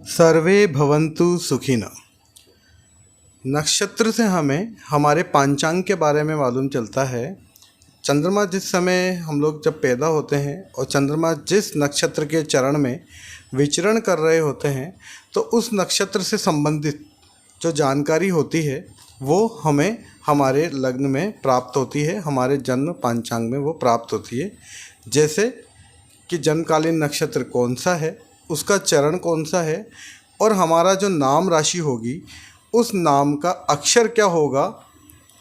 सर्वे भवन्तु सुखिनः। नक्षत्र से हमें हमारे पांचांग के बारे में मालूम चलता है। चंद्रमा जिस समय हम लोग जब पैदा होते हैं और चंद्रमा जिस नक्षत्र के चरण में विचरण कर रहे होते हैं, तो उस नक्षत्र से संबंधित जो जानकारी होती है वो हमें हमारे लग्न में प्राप्त होती है, हमारे जन्म पांचांग में वो प्राप्त होती है। जैसे कि जन्मकालीन नक्षत्र कौन सा है, उसका चरण कौन सा है, और हमारा जो नाम राशि होगी उस नाम का अक्षर क्या होगा,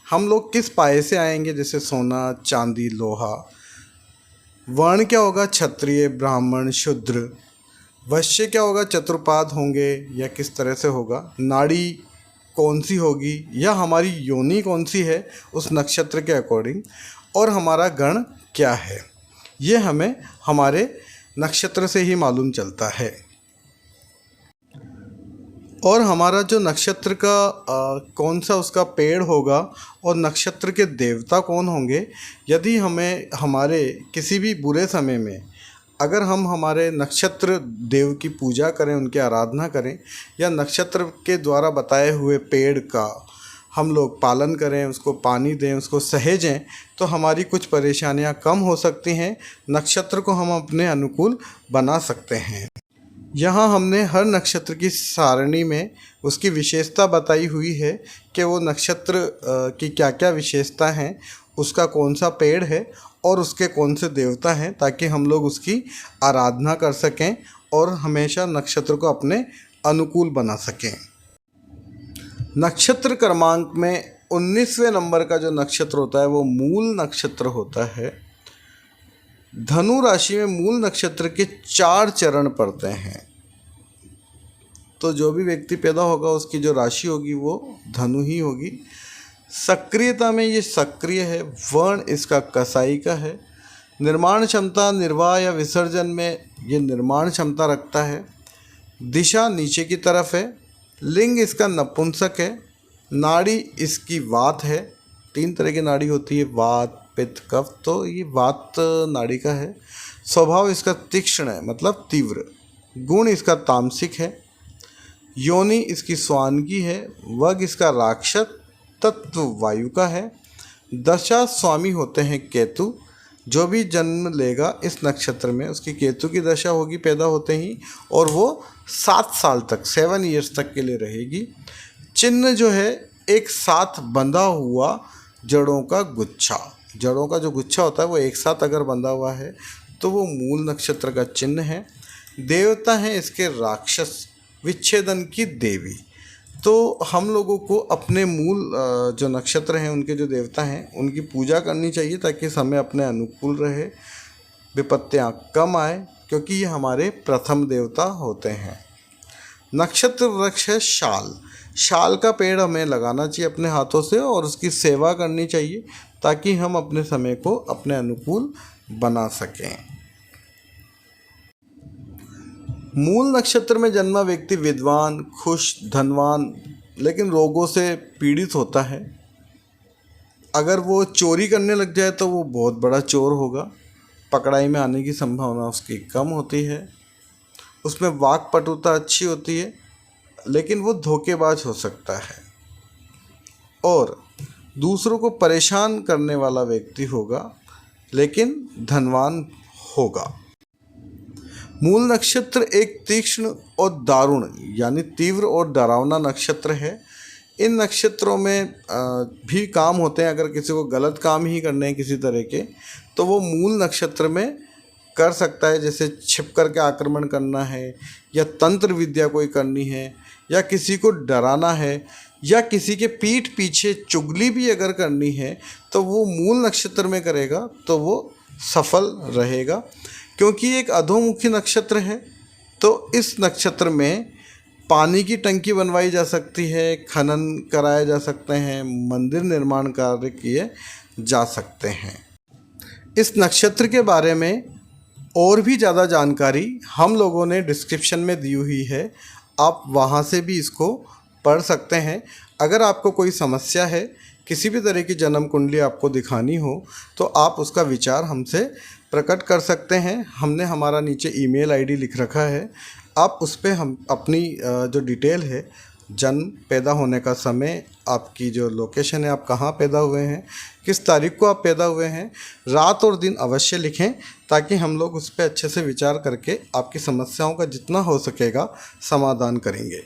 हम लोग किस पाए से आएंगे, जैसे सोना, चांदी, लोहा। वर्ण क्या होगा, क्षत्रिय, ब्राह्मण, शूद्र। वैश्य क्या होगा, चतुर्पाद होंगे या किस तरह से होगा। नाड़ी कौन सी होगी या हमारी योनि कौन सी है उस नक्षत्र के अकॉर्डिंग, और हमारा गण क्या है, ये हमें हमारे नक्षत्र से ही मालूम चलता है। और हमारा जो नक्षत्र का कौन सा उसका पेड़ होगा और नक्षत्र के देवता कौन होंगे, यदि हमें हमारे किसी भी बुरे समय में अगर हम हमारे नक्षत्र देव की पूजा करें, उनकी आराधना करें, या नक्षत्र के द्वारा बताए हुए पेड़ का हम लोग पालन करें, उसको पानी दें, उसको सहेजें, तो हमारी कुछ परेशानियां कम हो सकती हैं। नक्षत्र को हम अपने अनुकूल बना सकते हैं। यहाँ हमने हर नक्षत्र की सारणी में उसकी विशेषता बताई हुई है कि वो नक्षत्र की क्या क्या विशेषता हैं, उसका कौन सा पेड़ है और उसके कौन से देवता हैं, ताकि हम लोग उसकी आराधना कर सकें और हमेशा नक्षत्र को अपने अनुकूल बना सकें। नक्षत्र क्रमांक में 19वें नंबर का जो नक्षत्र होता है वो मूल नक्षत्र होता है। धनु राशि में मूल नक्षत्र के 4 चरण पड़ते हैं। तो जो भी व्यक्ति पैदा होगा उसकी जो राशि होगी वो धनु ही होगी। सक्रियता में ये सक्रिय है। वर्ण इसका कसाई का है। निर्माण क्षमता, निर्वाह या विसर्जन में ये निर्माण क्षमता रखता है। दिशा नीचे की तरफ है। लिंग इसका नपुंसक है। नाड़ी इसकी वात है। 3 तरह की नाड़ी होती है, वात, पित्त, कफ, तो ये वात नाड़ी का है। स्वभाव इसका तीक्ष्ण है, मतलब तीव्र। गुण इसका तामसिक है। योनि इसकी स्वानगी है। वर्ग इसका राक्षस, तत्व वायु का है। दशा स्वामी होते हैं केतु। जो भी जन्म लेगा इस नक्षत्र में उसकी केतु की दशा होगी पैदा होते ही, और वो 7 साल तक, 7 ईयर्स तक के लिए रहेगी। चिन्ह जो है एक साथ बंधा हुआ जड़ों का गुच्छा। जड़ों का जो गुच्छा होता है वो एक साथ अगर बंधा हुआ है तो वो मूल नक्षत्र का चिन्ह है। देवता हैं इसके राक्षस, विच्छेदन की देवी। तो हम लोगों को अपने मूल जो नक्षत्र हैं उनके जो देवता हैं उनकी पूजा करनी चाहिए, ताकि समय अपने अनुकूल रहे, विपत्तियाँ कम आए, क्योंकि ये हमारे प्रथम देवता होते हैं। नक्षत्र वृक्ष है शाल। शाल का पेड़ हमें लगाना चाहिए अपने हाथों से और उसकी सेवा करनी चाहिए, ताकि हम अपने समय को अपने अनुकूल बना सकें। मूल नक्षत्र में जन्मा व्यक्ति विद्वान, खुश, धनवान, लेकिन रोगों से पीड़ित होता है। अगर वो चोरी करने लग जाए तो वो बहुत बड़ा चोर होगा। पकड़ाई में आने की संभावना उसकी कम होती है। उसमें वाक्पटुता अच्छी होती है, लेकिन वो धोखेबाज हो सकता है और दूसरों को परेशान करने वाला व्यक्ति होगा, लेकिन धनवान होगा। मूल नक्षत्र एक तीक्ष्ण और दारुण, यानी तीव्र और डरावना नक्षत्र है। इन नक्षत्रों में भी काम होते हैं। अगर किसी को गलत काम ही करने हैं किसी तरह के, तो वो मूल नक्षत्र में कर सकता है। जैसे छिप कर के आक्रमण करना है, या तंत्र विद्या कोई करनी है, या किसी को डराना है, या किसी के पीठ पीछे चुगली भी अगर करनी है, तो वो मूल नक्षत्र में करेगा तो वो सफल रहेगा। क्योंकि एक अधोमुखी नक्षत्र है, तो इस नक्षत्र में पानी की टंकी बनवाई जा सकती है, खनन कराए जा सकते हैं, मंदिर निर्माण कार्य किए जा सकते हैं। इस नक्षत्र के बारे में और भी ज़्यादा जानकारी हम लोगों ने डिस्क्रिप्शन में दी हुई है, आप वहाँ से भी इसको पढ़ सकते हैं। अगर आपको कोई समस्या है, किसी भी तरह की जन्म कुंडली आपको दिखानी हो, तो आप उसका विचार हमसे प्रकट कर सकते हैं। हमने हमारा नीचे ईमेल आईडी लिख रखा है, आप उस पे हम अपनी जो डिटेल है, जन्म, पैदा होने का समय, आपकी जो लोकेशन है, आप कहाँ पैदा हुए हैं, किस तारीख को आप पैदा हुए हैं, रात और दिन अवश्य लिखें, ताकि हम लोग उस पर अच्छे से विचार करके आपकी समस्याओं का जितना हो सकेगा समाधान करेंगे।